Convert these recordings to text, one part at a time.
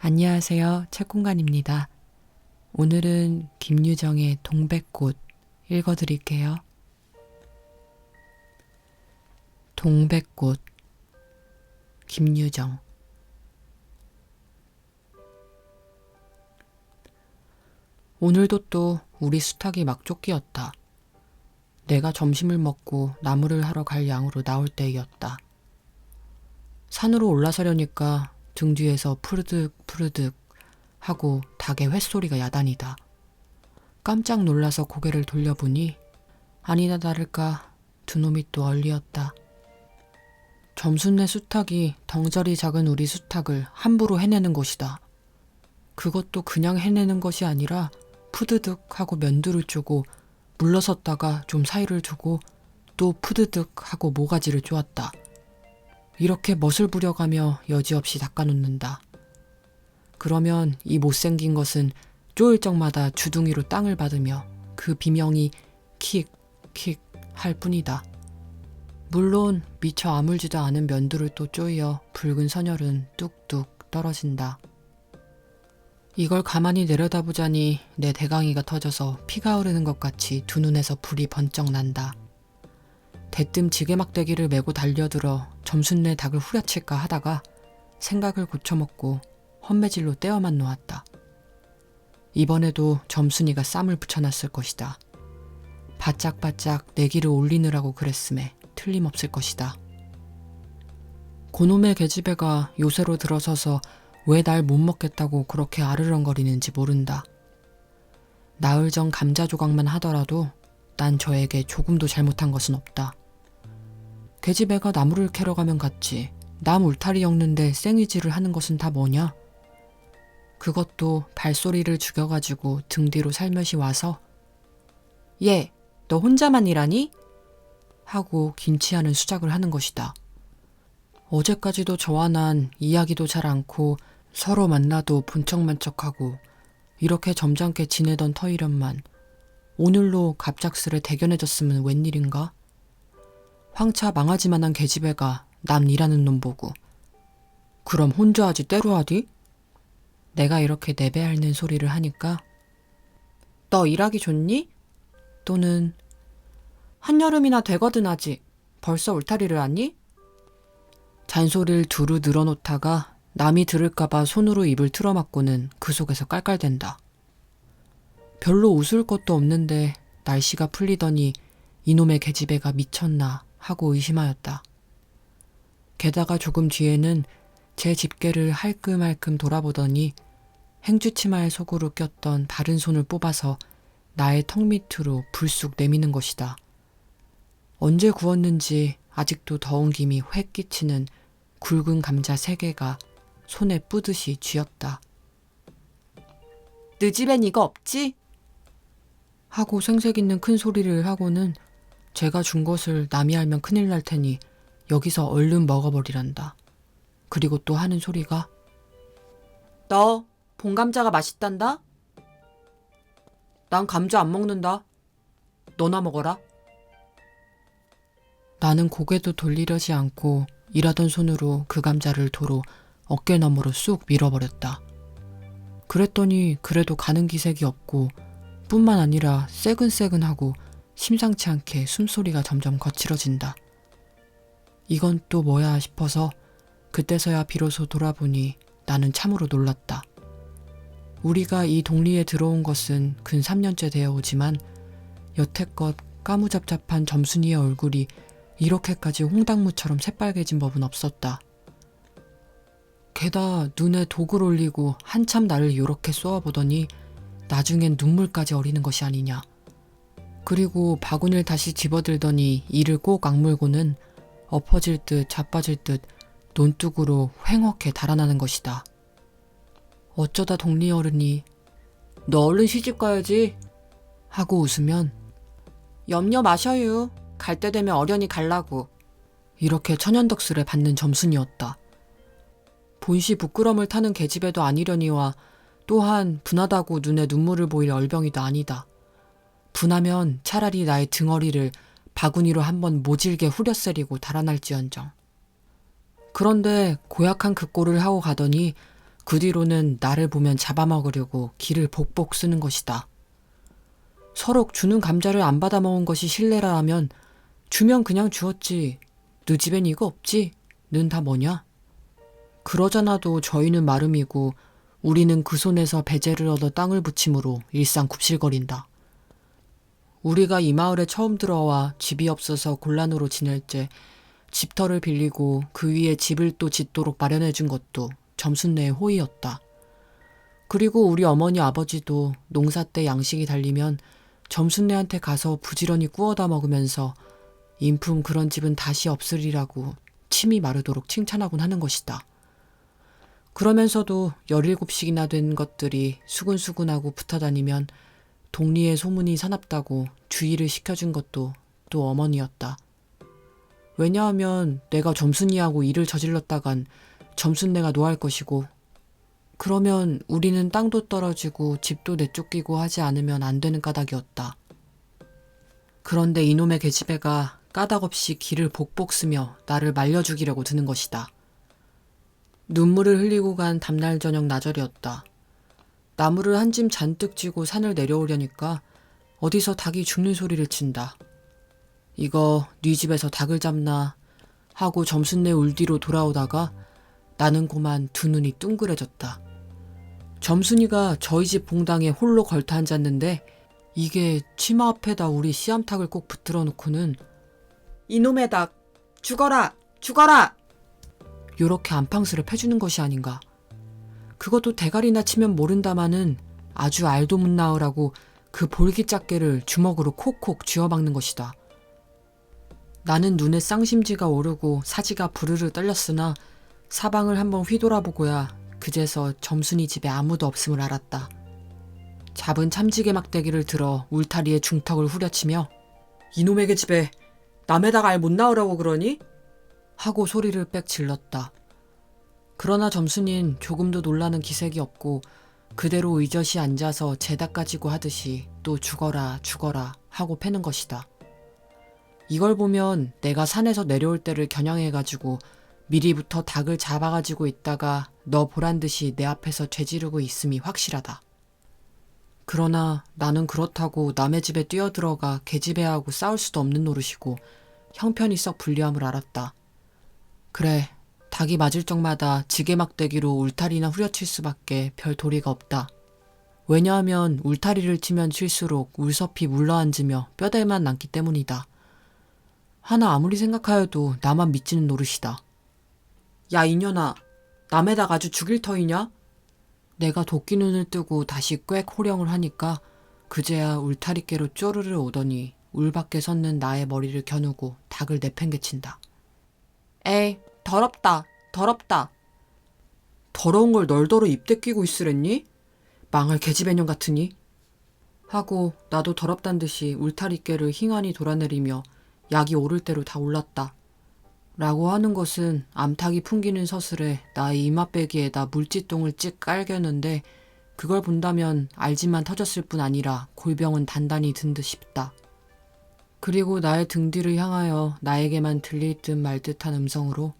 안녕하세요. 책공간입니다. 오늘은 김유정의 동백꽃 읽어드릴게요. 동백꽃, 김유정. 오늘도 또 우리 수탉이 막 쫓기었다. 내가 점심을 먹고 나무를 하러 갈 양으로 나올 때이었다. 산으로 올라서려니까 등 뒤에서 푸르득 푸르득 하고 닭의 쇳소리가 야단이다. 깜짝 놀라서 고개를 돌려보니 아니나 다를까 두 놈이 또 얼리었다. 점순네 수탉이 덩저리 작은 우리 수탉을 함부로 해내는 것이다. 그것도 그냥 해내는 것이 아니라 푸드득 하고 면두를 쪼고 물러섰다가 좀 사이를 두고 또 푸드득 하고 모가지를 쪼았다. 이렇게 멋을 부려가며 여지없이 닦아놓는다. 그러면 이 못생긴 것은 쪼을 적마다 주둥이로 땅을 받으며 그 비명이 킥킥 할 뿐이다. 물론 미처 아물지도 않은 면두를 또 쪼이어 붉은 선혈은 뚝뚝 떨어진다. 이걸 가만히 내려다보자니 내 대강이가 터져서 피가 흐르는 것 같이 두 눈에서 불이 번쩍 난다. 대뜸 지게막대기를 메고 달려들어 점순네 닭을 후려칠까 하다가 생각을 고쳐먹고 헛매질로 떼어만 놓았다. 이번에도 점순이가 쌈을 붙여놨을 것이다. 바짝바짝 내기를 올리느라고 그랬음에 틀림없을 것이다. 고놈의 계집애가 요새로 들어서서 왜 날 못 먹겠다고 그렇게 아르렁거리는지 모른다. 나흘 전 감자 조각만 하더라도 난 저에게 조금도 잘못한 것은 없다. 계집애가 나무를 캐러 가면 갔지. 남 울타리 엮는데 생이질을 하는 것은 다 뭐냐? 그것도 발소리를 죽여가지고 등 뒤로 살며시 와서 얘, 너 혼자만 일하니? 하고 김치하는 수작을 하는 것이다. 어제까지도 저와 난 이야기도 잘 않고 서로 만나도 본척만 척하고 이렇게 점잖게 지내던 터이련만 오늘로 갑작스레 대견해졌으면 웬일인가? 황차 망아지만한 계집애가 남 일하는 놈 보고 그럼 혼자 하지 때로 하디? 내가 이렇게 내배앓는 소리를 하니까 너 일하기 좋니? 또는 한여름이나 되거든 하지 벌써 울타리를 하니? 잔소리를 두루 늘어놓다가 남이 들을까봐 손으로 입을 틀어막고는 그 속에서 깔깔댄다. 별로 웃을 것도 없는데 날씨가 풀리더니 이놈의 계집애가 미쳤나 하고 의심하였다. 게다가 조금 뒤에는 제 집게를 할끔할끔 돌아보더니 행주치마에 속으로 꼈던 바른 손을 뽑아서 나의 턱 밑으로 불쑥 내미는 것이다. 언제 구웠는지 아직도 더운 김이 획 끼치는 굵은 감자 3개가 손에 뿌듯이 쥐었다. 너 집엔 이거 없지? 하고 생색 있는 큰 소리를 하고는 제가 준 것을 남이 알면 큰일 날 테니 여기서 얼른 먹어버리란다. 그리고 또 하는 소리가 너 봉감자가 맛있단다? 난 감자 안 먹는다. 너나 먹어라. 나는 고개도 돌리려지 않고 일하던 손으로 그 감자를 도로 어깨 너머로 쑥 밀어버렸다. 그랬더니 그래도 가는 기색이 없고 뿐만 아니라 새근새근하고 심상치 않게 숨소리가 점점 거칠어진다. 이건 또 뭐야 싶어서 그때서야 비로소 돌아보니 나는 참으로 놀랐다. 우리가 이 동리에 들어온 것은 근 3년째 되어 오지만 여태껏 까무잡잡한 점순이의 얼굴이 이렇게까지 홍당무처럼 새빨개진 법은 없었다. 게다 눈에 독을 올리고 한참 나를 요렇게 쏘아보더니 나중엔 눈물까지 어리는 것이 아니냐. 그리고 바구니를 다시 집어들더니 이를 꼭 악물고는 엎어질 듯 자빠질 듯 논둑으로 휑하게 달아나는 것이다. 어쩌다 동리 어른이 너 얼른 시집 가야지 하고 웃으면 염려 마셔유. 갈 때 되면 어련히 갈라고. 이렇게 천연덕스레 받는 점순이었다. 본시 부끄럼을 타는 계집애도 아니려니와 또한 분하다고 눈에 눈물을 보일 얼병이도 아니다. 분하면 차라리 나의 등허리를 바구니로 한번 모질게 후려세리고 달아날지언정. 그런데 고약한 그 꼴을 하고 가더니 그 뒤로는 나를 보면 잡아먹으려고 기를 복복 쓰는 것이다. 서로 주는 감자를 안 받아먹은 것이 실례라 하면 주면 그냥 주었지. 너 집엔 이거 없지? 는 다 뭐냐? 그러잖아도 저희는 마름이고 우리는 그 손에서 배제를 얻어 땅을 붙임으로 일상 굽실거린다. 우리가 이 마을에 처음 들어와 집이 없어서 곤란으로 지낼 때 집터를 빌리고 그 위에 집을 또 짓도록 마련해준 것도 점순네의 호의였다. 그리고 우리 어머니 아버지도 농사 때 양식이 달리면 점순네한테 가서 부지런히 구워다 먹으면서 인품 그런 집은 다시 없으리라고 침이 마르도록 칭찬하곤 하는 것이다. 그러면서도 17씩이나 된 것들이 수근수근하고 붙어다니면 동리의 소문이 사납다고 주의를 시켜준 것도 또 어머니였다. 왜냐하면 내가 점순이하고 일을 저질렀다간 점순네가 노할 것이고, 그러면 우리는 땅도 떨어지고 집도 내쫓기고 하지 않으면 안 되는 까닭이었다. 그런데 이놈의 계집애가 까닭없이 기를 복복 쓰며 나를 말려 죽이려고 드는 것이다. 눈물을 흘리고 간 다음날 저녁 나절이었다. 나무를 한 짐 잔뜩 쥐고 산을 내려오려니까 어디서 닭이 죽는 소리를 친다. 이거 네 집에서 닭을 잡나 하고 점순네 울 뒤로 돌아오다가 나는 고만 두 눈이 둥그레졌다. 점순이가 저희 집 봉당에 홀로 걸터 앉았는데 이게 치마 앞에다 우리 씨암탉을 꼭 붙들어 놓고는 이놈의 닭 죽어라 죽어라 요렇게 안팡스를 패주는 것이 아닌가. 그것도 대가리나 치면 모른다마는 아주 알도 못 나으라고 그 볼기짝개를 주먹으로 콕콕 쥐어박는 것이다. 나는 눈에 쌍심지가 오르고 사지가 부르르 떨렸으나 사방을 한번 휘돌아보고야 그제서 점순이 집에 아무도 없음을 알았다. 잡은 참지개 막대기를 들어 울타리에 중턱을 후려치며 이놈에게 집에 남에다가 알 못 나으라고 그러니? 하고 소리를 빽 질렀다. 그러나 점순인 조금도 놀라는 기색이 없고 그대로 의젓이 앉아서 제닭 가지고 하듯이 또 죽어라 죽어라 하고 패는 것이다. 이걸 보면 내가 산에서 내려올 때를 겨냥해가지고 미리부터 닭을 잡아가지고 있다가 너 보란듯이 내 앞에서 죄지르고 있음이 확실하다. 그러나 나는 그렇다고 남의 집에 뛰어들어가 계집애하고 싸울 수도 없는 노릇이고 형편이 썩 불리함을 알았다. 그래, 닭이 맞을 적마다 지게막대기로 울타리나 후려칠 수밖에 별 도리가 없다. 왜냐하면 울타리를 치면 칠수록 울섭이 물러앉으며 뼈대만 남기 때문이다. 하나 아무리 생각하여도 나만 미치는 노릇이다. 야 이년아, 남에다가 아주 죽일 터이냐? 내가 도끼 눈을 뜨고 다시 꽥 호령을 하니까 그제야 울타리께로 쪼르르 오더니 울 밖에 섰는 나의 머리를 겨누고 닭을 내팽개친다. 에이, 더럽다, 더럽다. 더러운 걸 널더러 입대 끼고 있으랬니? 망할 계집애년 같으니? 하고 나도 더럽단 듯이 울타리께를 힝하니 돌아내리며 약이 오를 대로 다 올랐다. 라고 하는 것은 암탉이 풍기는 서슬에 나의 이맛배기에다 물지똥을 찍 깔겠는데 그걸 본다면 알지만 터졌을 뿐 아니라 골병은 단단히 든 듯 싶다. 그리고 나의 등 뒤를 향하여 나에게만 들릴 듯 말 듯한 음성으로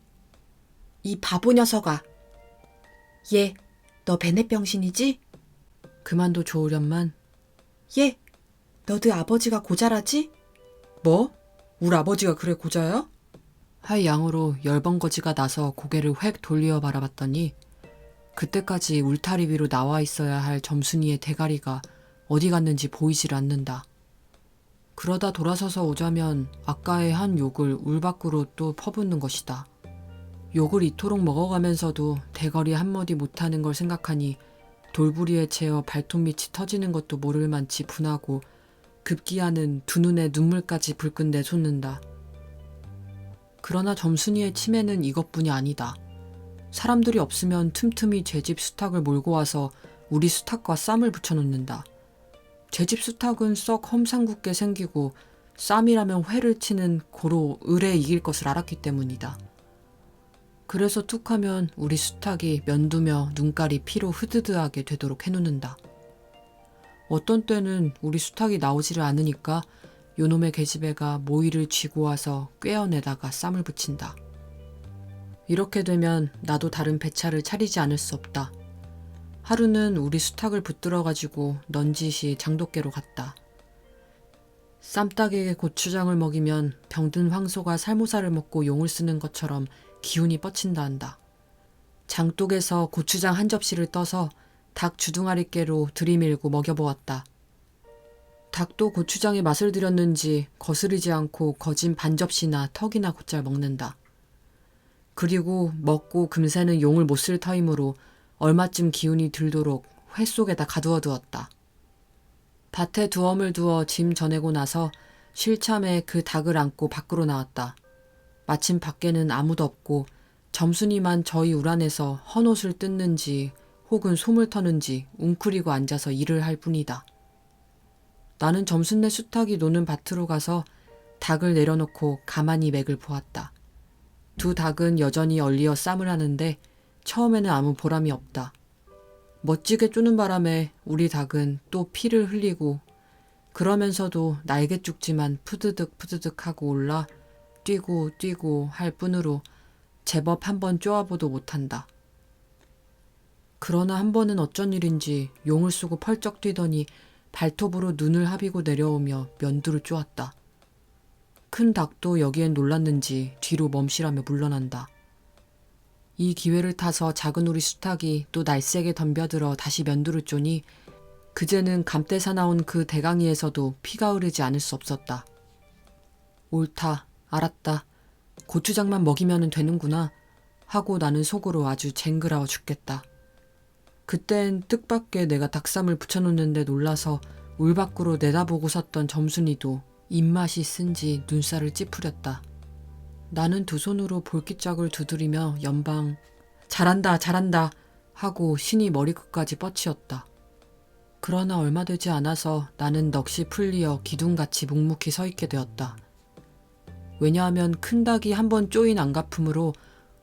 이 바보 녀석아. 얘, 너 베넷병신이지? 그만도 좋으련만 얘, 너드 아버지가 고자라지? 뭐? 우리 아버지가 그래 고자야? 할 양으로 열번거지가 나서 고개를 획 돌려 바라봤더니 그때까지 울타리 위로 나와 있어야 할 점순이의 대가리가 어디 갔는지 보이질 않는다. 그러다 돌아서서 오자면 아까의 한 욕을 울 밖으로 또 퍼붓는 것이다. 욕을 이토록 먹어가면서도 대거리 한마디 못하는 걸 생각하니 돌부리에 채어 발톱 밑이 터지는 것도 모를 만치 분하고 급기야는 두 눈에 눈물까지 불끈 내솟는다. 그러나 점순이의 치매는 이것뿐이 아니다. 사람들이 없으면 틈틈이 제 집 수탉을 몰고 와서 우리 수탉과 쌈을 붙여놓는다. 제 집 수탉은 썩 험상궂게 생기고 쌈이라면 회를 치는 고로 을에 이길 것을 알았기 때문이다. 그래서 툭하면 우리 수탉이 면두며 눈깔이 피로 흐드드하게 되도록 해놓는다. 어떤 때는 우리 수탉이 나오지를 않으니까 요놈의 계집애가 모이를 쥐고 와서 꿰어내다가 쌈을 붙인다. 이렇게 되면 나도 다른 배차를 차리지 않을 수 없다. 하루는 우리 수탉을 붙들어가지고 넌지시 장독계로 갔다. 쌈닭에게 고추장을 먹이면 병든 황소가 살모사를 먹고 용을 쓰는 것처럼 기운이 뻗친다 한다. 장독에서 고추장 한 접시를 떠서 닭 주둥아리깨로 들이밀고 먹여보았다. 닭도 고추장에 맛을 들였는지 거스르지 않고 거진 반 접시나 턱이나 곧잘 먹는다. 그리고 먹고 금세는 용을 못 쓸 터이므로 얼마쯤 기운이 들도록 회 속에다 가두어두었다. 밭에 두엄을 두어 짐 전해고 나서 실참에 그 닭을 안고 밖으로 나왔다. 마침 밖에는 아무도 없고 점순이만 저희 우란에서 헌옷을 뜯는지 혹은 솜을 터는지 웅크리고 앉아서 일을 할 뿐이다. 나는 점순내 수탉이 노는 밭으로 가서 닭을 내려놓고 가만히 맥을 보았다. 두 닭은 여전히 얼리어 쌈을 하는데 처음에는 아무 보람이 없다. 멋지게 쪼는 바람에 우리 닭은 또 피를 흘리고 그러면서도 날개 죽지만 푸드득 푸드득 하고 올라 뛰고 뛰고 할 뿐으로 제법 한번 쪼아보도 못한다. 그러나 한 번은 어쩐 일인지 용을 쓰고 펄쩍 뛰더니 발톱으로 눈을 하비고 내려오며 면두를 쪼았다. 큰 닭도 여기엔 놀랐는지 뒤로 멈시라며 물러난다. 이 기회를 타서 작은 우리 수탉이 또 날쌔게 덤벼들어 다시 면두를 쪼니 그제는 감때 사나운 그 대강이에서도 피가 흐르지 않을 수 없었다. 옳다, 알았다. 고추장만 먹이면 되는구나 하고 나는 속으로 아주 쟁그라워 죽겠다. 그땐 뜻밖의 내가 닭쌈을 붙여놓는데 놀라서 울 밖으로 내다보고 섰던 점순이도 입맛이 쓴지 눈살을 찌푸렸다. 나는 두 손으로 볼깃짝을 두드리며 연방 잘한다 잘한다 하고 신이 머리끝까지 뻗치었다. 그러나 얼마 되지 않아서 나는 넋이 풀리어 기둥같이 묵묵히 서 있게 되었다. 왜냐하면 큰 닭이 한번 쪼인 안가품으로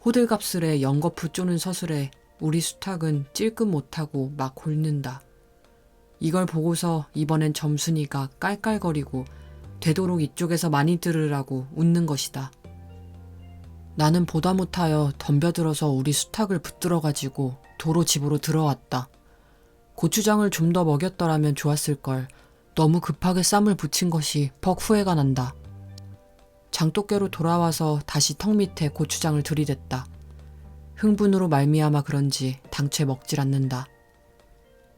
호들갑스레 연거푸 쪼는 서술에 우리 수탉은 찔끔 못하고 막 곪는다. 이걸 보고서 이번엔 점순이가 깔깔거리고 되도록 이쪽에서 많이 들으라고 웃는 것이다. 나는 보다 못하여 덤벼들어서 우리 수탉을 붙들어가지고 도로 집으로 들어왔다. 고추장을 좀 더 먹였더라면 좋았을걸. 너무 급하게 쌈을 붙인 것이 퍽 후회가 난다. 장독깨로 돌아와서 다시 턱 밑에 고추장을 들이댔다. 흥분으로 말미암아 그런지 당최 먹질 않는다.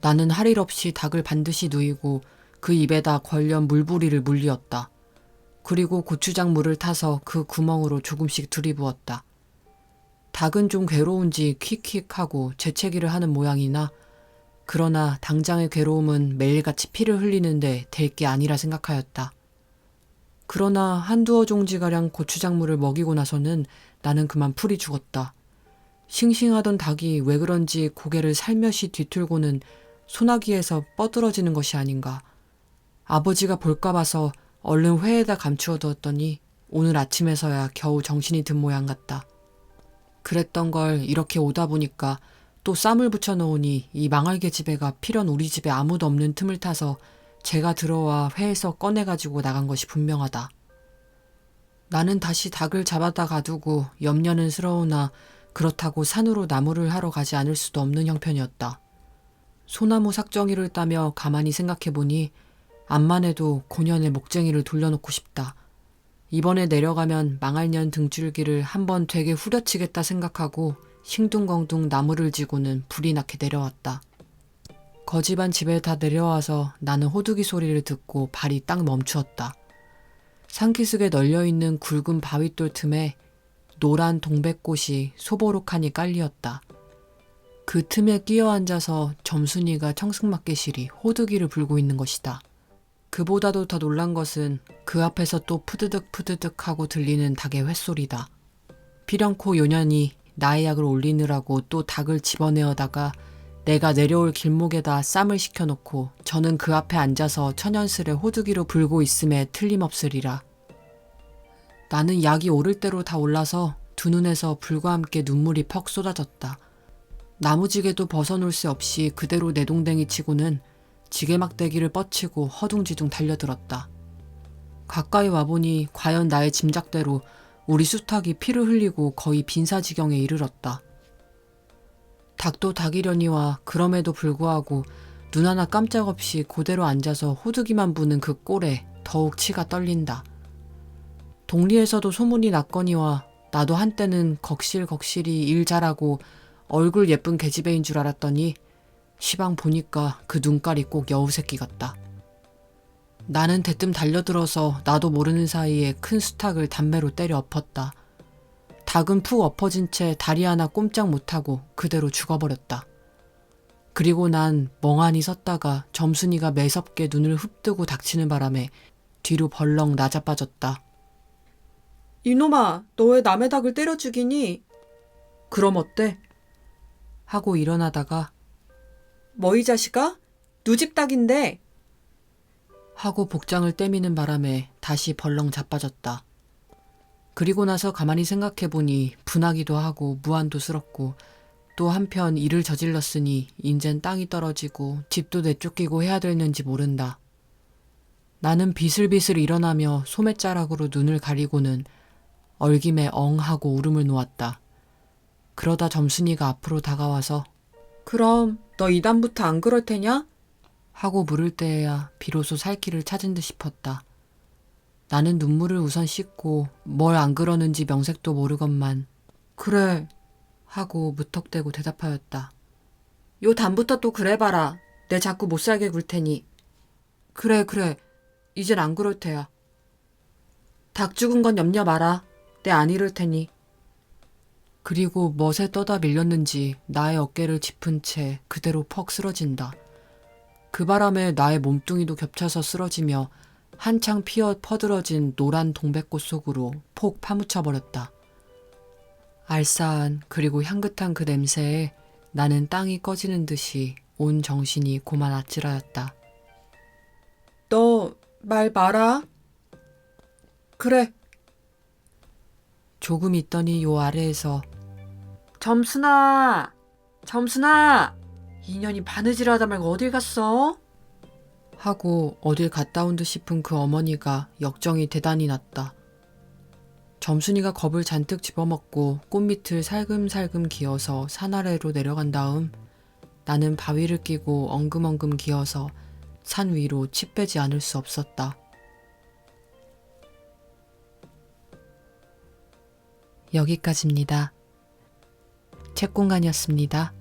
나는 할 일 없이 닭을 반드시 누이고 그 입에다 걸련 물부리를 물리었다. 그리고 고추장 물을 타서 그 구멍으로 조금씩 들이부었다. 닭은 좀 괴로운지 킥킥하고 재채기를 하는 모양이나 그러나 당장의 괴로움은 매일같이 피를 흘리는데 될 게 아니라 생각하였다. 그러나 한두어 종지가량 고추장물을 먹이고 나서는 나는 그만 풀이 죽었다. 싱싱하던 닭이 왜 그런지 고개를 살며시 뒤틀고는 소나기에서 뻗으러지는 것이 아닌가. 아버지가 볼까 봐서 얼른 회에다 감추어두었더니 오늘 아침에서야 겨우 정신이 든 모양 같다. 그랬던 걸 이렇게 오다 보니까 또 쌈을 붙여놓으니 이 망할개 집애가 필연 우리 집에 아무도 없는 틈을 타서 제가 들어와 회에서 꺼내가지고 나간 것이 분명하다. 나는 다시 닭을 잡아다 가두고 염려는 스러우나 그렇다고 산으로 나무를 하러 가지 않을 수도 없는 형편이었다. 소나무 삭정이를 따며 가만히 생각해보니 암만 해도 고년의 목쟁이를 돌려놓고 싶다. 이번에 내려가면 망할년 등줄기를 한번 되게 후려치겠다 생각하고 싱둥벙둥 나무를 지고는 불이 나게 내려왔다. 거지반 집에 다 내려와서 나는 호두기 소리를 듣고 발이 딱 멈추었다. 산기슭에 널려있는 굵은 바윗돌 틈에 노란 동백꽃이 소보록하니 깔리었다. 그 틈에 끼어 앉아서 점순이가 청승맞게실이 호두기를 불고 있는 것이다. 그보다도 더 놀란 것은 그 앞에서 또 푸드득 푸드득 하고 들리는 닭의 횟소리다. 피령코 요년이 나의 약을 올리느라고 또 닭을 집어내어다가 내가 내려올 길목에다 쌈을 시켜놓고 저는 그 앞에 앉아서 천연스레 호두기로 불고 있음에 틀림없으리라. 나는 약이 오를 대로 다 올라서 두 눈에서 불과 함께 눈물이 퍽 쏟아졌다. 나무지게도 벗어놓을 새 없이 그대로 내동댕이 치고는 지게막대기를 뻗치고 허둥지둥 달려들었다. 가까이 와보니 과연 나의 짐작대로 우리 수탉이 피를 흘리고 거의 빈사지경에 이르렀다. 닭도 닭이려니와 그럼에도 불구하고 눈 하나 깜짝 없이 그대로 앉아서 호두기만 부는 그 꼴에 더욱 치가 떨린다. 동리에서도 소문이 났거니와 나도 한때는 걱실걱실히 일 잘하고 얼굴 예쁜 계집애인 줄 알았더니 시방 보니까 그 눈깔이 꼭 여우새끼 같다. 나는 대뜸 달려들어서 나도 모르는 사이에 큰 수탉을 담배로 때려 엎었다. 닭은 푹 엎어진 채 다리 하나 꼼짝 못하고 그대로 죽어버렸다. 그리고 난 멍하니 섰다가 점순이가 매섭게 눈을 흡뜨고 닥치는 바람에 뒤로 벌렁 나자빠졌다. 이놈아, 너 왜 남의 닭을 때려 죽이니? 그럼 어때? 하고 일어나다가 뭐 이 자식아? 누집 닭인데? 하고 복장을 떼미는 바람에 다시 벌렁 자빠졌다. 그리고 나서 가만히 생각해보니 분하기도 하고 무한도스럽고 또 한편 일을 저질렀으니 인젠 땅이 떨어지고 집도 내쫓기고 해야 되는지 모른다. 나는 비슬비슬 일어나며 소매자락으로 눈을 가리고는 얼김에 엉 하고 울음을 놓았다. 그러다 점순이가 앞으로 다가와서 그럼 너 이단부터 안 그럴 테냐? 하고 물을 때에야 비로소 살 길을 찾은 듯 싶었다. 나는 눈물을 우선 씻고 뭘 안 그러는지 명색도 모르건만 그래 하고 무턱대고 대답하였다. 요 단부터 또 그래봐라. 내 자꾸 못살게 굴 테니. 그래 이젠 안 그럴 테야. 닭 죽은 건 염려 마라. 내 안 이럴 테니. 그리고 멋에 떠다 밀렸는지 나의 어깨를 짚은 채 그대로 퍽 쓰러진다. 그 바람에 나의 몸뚱이도 겹쳐서 쓰러지며 한창 피어 퍼들어진 노란 동백꽃 속으로 폭 파묻혀버렸다. 알싸한 그리고 향긋한 그 냄새에 나는 땅이 꺼지는 듯이 온 정신이 고만 아찔하였다. 너 말 마라. 그래. 조금 있더니 요 아래에서 점순아! 인연이 바느질하다 말고 어딜 갔어? 하고 어딜 갔다 온 듯 싶은 그 어머니가 역정이 대단히 났다. 점순이가 겁을 잔뜩 집어먹고 꽃밑을 살금살금 기어서 산 아래로 내려간 다음 나는 바위를 끼고 엉금엉금 기어서 산 위로 치 빼지 않을 수 없었다. 여기까지입니다. 책공간이었습니다.